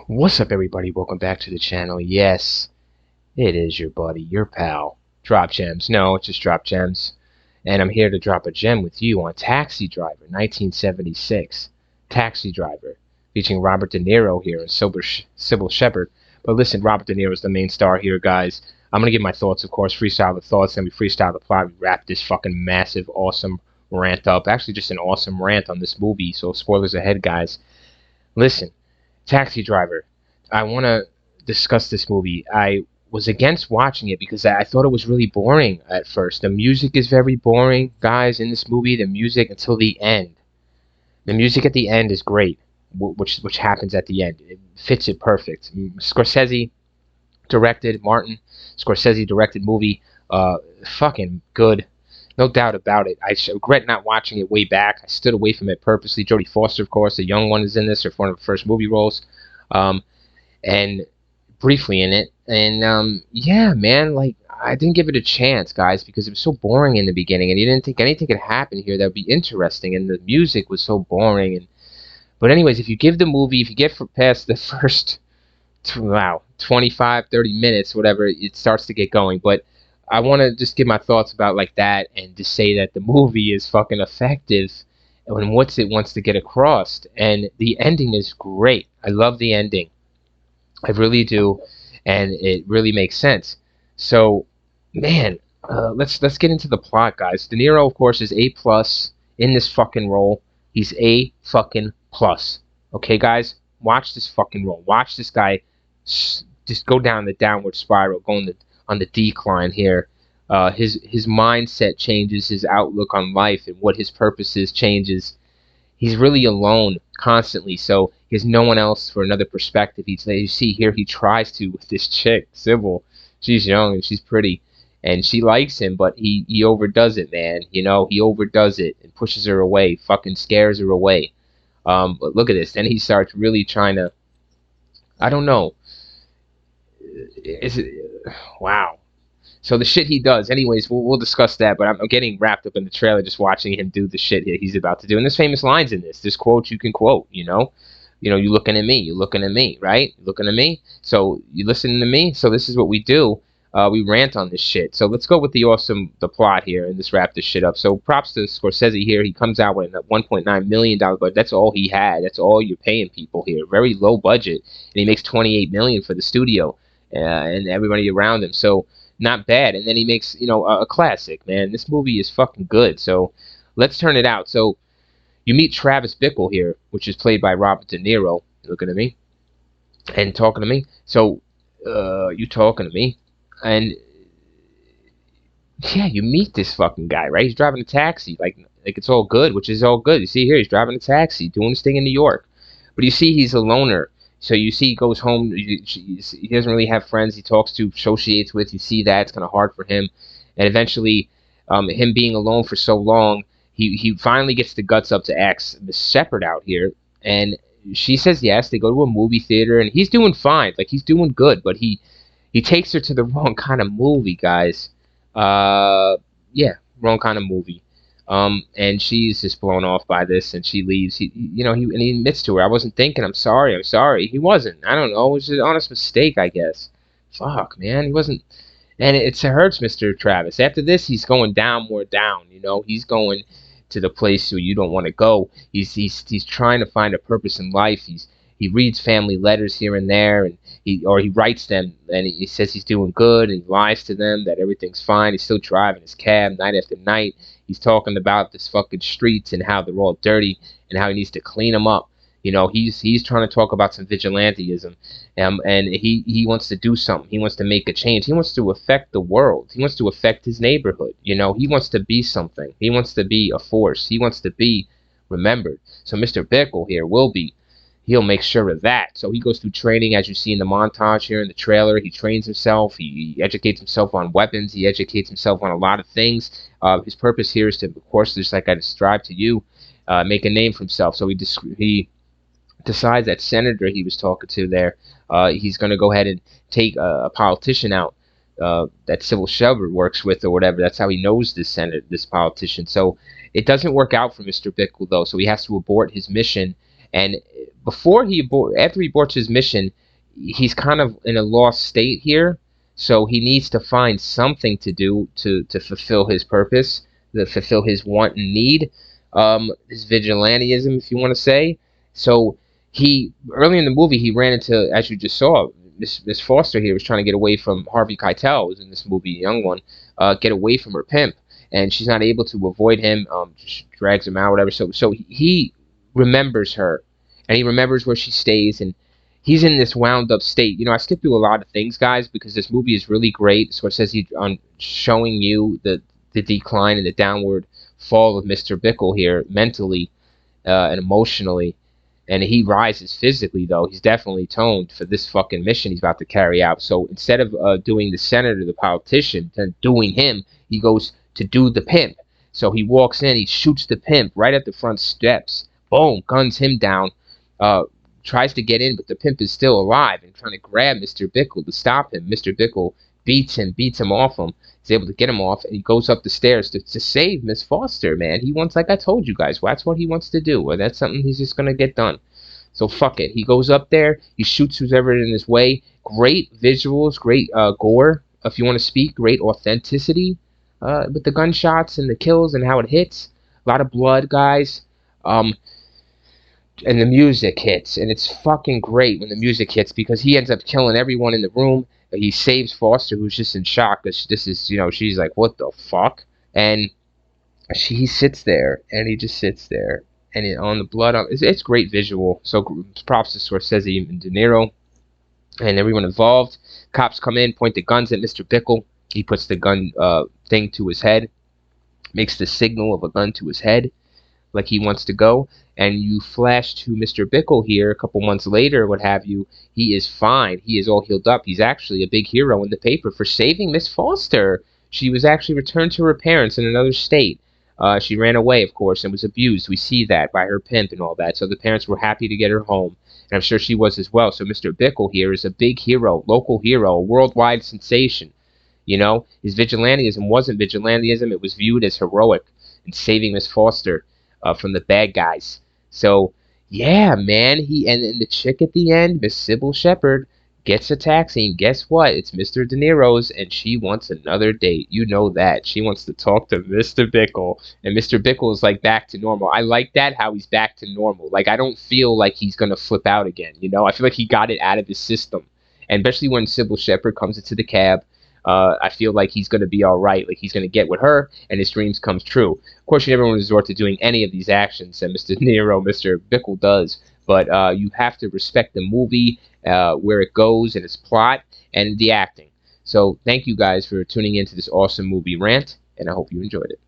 What's up, everybody? Welcome back to the channel. Yes, it is your buddy, your pal, Drop Gems. No, it's just Drop Gems. And I'm here to drop a gem with you on Taxi Driver, 1976. Taxi Driver, featuring Robert De Niro here and Sybil Shepherd. But listen, Robert De Niro is the main star here, guys. I'm going to give my thoughts, of course, freestyle the thoughts, then we freestyle the plot. We wrap this fucking massive, awesome rant up. Actually, just an awesome rant on this movie, so spoilers ahead, guys. Listen, Taxi Driver. I want to discuss this movie. I was against watching it because I thought it was really boring at first. The music is very boring, guys, in this movie. The music until the end. The music at the end is great, which happens at the end. It fits it perfect. Scorsese directed, Martin Scorsese directed movie. Fucking good. No doubt about it. I regret not watching it way back. I stood away from it purposely. Jodie Foster, of course, the young one is in this, her one of her first movie roles. And briefly in it. And yeah, man, like I didn't give it a chance, guys, because it was so boring in the beginning, and you didn't think anything could happen here that would be interesting, and the music was so boring. And but anyways, if you get past the first 25, 30 minutes, whatever, it starts to get going. But I want to just give my thoughts about like that, and to say that the movie is fucking effective and what it wants to get across, and the ending is great. I love the ending. I really do, and it really makes sense. So, man, let's get into the plot, guys. De Niro, of course, is A+ in this fucking role. He's A fucking plus. Okay, guys, watch this fucking role. Watch this guy just go down the downward spiral, going on the decline here. His mindset changes, his outlook on life and what his purpose is changes. He's really alone constantly, so he has no one else for another perspective. You see here, he tries to with this chick, Sybil. She's young and she's pretty, and she likes him, but he overdoes it, man. You know, he overdoes it and pushes her away, fucking scares her away. But look at this. Then he starts really trying to. I don't know. Is it? Wow. So the shit he does, anyways, we'll discuss that. But I'm getting wrapped up in the trailer just watching him do the shit he's about to do. And there's famous lines in this. There's quotes you can quote. You looking at me, you looking at me, right? You looking at me. So you listening to me. So this is what we do. We rant on this shit. So let's go with the plot here and just wrap this shit up. So props to Scorsese here. He comes out with a $1.9 million budget. That's all he had. That's all you're paying people here. Very low budget, and he makes $28 million for the studio and everybody around him. So not bad. And then he makes a classic. Man, this movie is fucking good. So let's turn it out. So you meet Travis Bickle here, which is played by Robert De Niro. Looking at me and talking to me. So you talking to me. And yeah, you meet this fucking guy, right? He's driving a taxi, like it's all good, which is all good. You see here, he's driving a taxi, doing his thing in New York. But you see, he's a loner. So you see, he goes home. He doesn't really have friends. He talks to, associates with. You see that it's kind of hard for him. And eventually, him being alone for so long, he finally gets the guts up to ask Miss Shepherd out here, and she says yes. They go to a movie theater, and he's doing fine, like he's doing good, but he takes her to the wrong kind of movie, guys. Yeah, wrong kind of movie. And she's just blown off by this, and she leaves. He admits to her, "I wasn't thinking. I'm sorry. I'm sorry." He wasn't. I don't know. It was an honest mistake, I guess. Fuck, man. He wasn't. And it hurts Mr. Travis. After this, he's going down, more down. He's going to the place where you don't want to go. He's trying to find a purpose in life. He reads family letters here and there, and he writes them, and he says he's doing good, and he lies to them that everything's fine. He's still driving his cab night after night. He's talking about this fucking streets and how they're all dirty and how he needs to clean them up. He's trying to talk about some vigilantism, and he wants to do something. He wants to make a change. He wants to affect the world. He wants to affect his neighborhood. He wants to be something. He wants to be a force. He wants to be remembered. So Mr. Bickle here will be. He'll make sure of that. So he goes through training, as you see in the montage here in the trailer. He trains himself. He educates himself on weapons. He educates himself on a lot of things. His purpose here is to, of course, just like I described to you, make a name for himself. So he decides that senator he was talking to there, he's going to go ahead and take a politician out that Sybil Shepherd works with or whatever. That's how he knows this politician. So it doesn't work out for Mr. Bickle, though. So he has to abort his mission. And before after he aborts his mission, he's kind of in a lost state here. So he needs to find something to do to fulfill his purpose, to fulfill his want and need, his vigilantism, if you want to say. So he early in the movie he ran into, as you just saw, Miss Foster here was trying to get away from Harvey Keitel, who's in this movie, a young one, get away from her pimp, and she's not able to avoid him. Just drags him out, whatever. So he remembers her, and he remembers where she stays, and he's in this wound up state. I skipped through a lot of things, guys, because this movie is really great. So it says he on showing you the decline and the downward fall of Mr. Bickle here, mentally and emotionally. And he rises physically, though. He's definitely toned for this fucking mission he's about to carry out. So instead of doing the senator, the politician, and doing him, he goes to do the pimp. So he walks in, he shoots the pimp right at the front steps. Boom, guns him down. Tries to get in, but the pimp is still alive and trying to grab Mr. Bickle to stop him. Mr. Bickle beats him off him. He's able to get him off, and he goes up the stairs to save Miss Foster, man. He wants, like I told you guys, that's what he wants to do, or that's something he's just going to get done. So fuck it. He goes up there, he shoots who's ever in his way. Great visuals, great gore, if you want to speak, great authenticity with the gunshots and the kills and how it hits. A lot of blood, guys. And the music hits, and it's fucking great when the music hits because he ends up killing everyone in the room. He saves Foster, who's just in shock because this is, she's like, what the fuck? And he sits there, and he just sits there, and on the blood, it's great visual. So props to Scorsese and De Niro and everyone involved. Cops come in, point the guns at Mr. Bickle. He puts the gun thing to his head, makes the signal of a gun to his head, like he wants to go, and you flash to Mr. Bickle here a couple months later, what have you. He is fine. He is all healed up. He's actually a big hero in the paper for saving Miss Foster. She was actually returned to her parents in another state. She ran away, of course, and was abused. We see that by her pimp and all that. So the parents were happy to get her home, and I'm sure she was as well. So Mr. Bickle here is a big hero, local hero, a worldwide sensation. His vigilantism wasn't vigilantism. It was viewed as heroic in saving Miss Foster from the bad guys. So, yeah, man. And the chick at the end, Miss Sybil Shepherd, gets a taxi, and guess what? It's Mr. De Niro's, and she wants another date. You know that. She wants to talk to Mr. Bickle, and Mr. Bickle is, like, back to normal. I like that, how he's back to normal. Like, I don't feel like he's going to flip out again, I feel like he got it out of his system, and especially when Sybil Shepherd comes into the cab. I feel like he's going to be all right. Like, he's going to get with her, and his dreams comes true. Of course, you never want to resort to doing any of these actions that Mr. De Niro, Mr. Bickle does, but you have to respect the movie, where it goes, and its plot, and the acting. So, thank you guys for tuning into this awesome movie rant, and I hope you enjoyed it.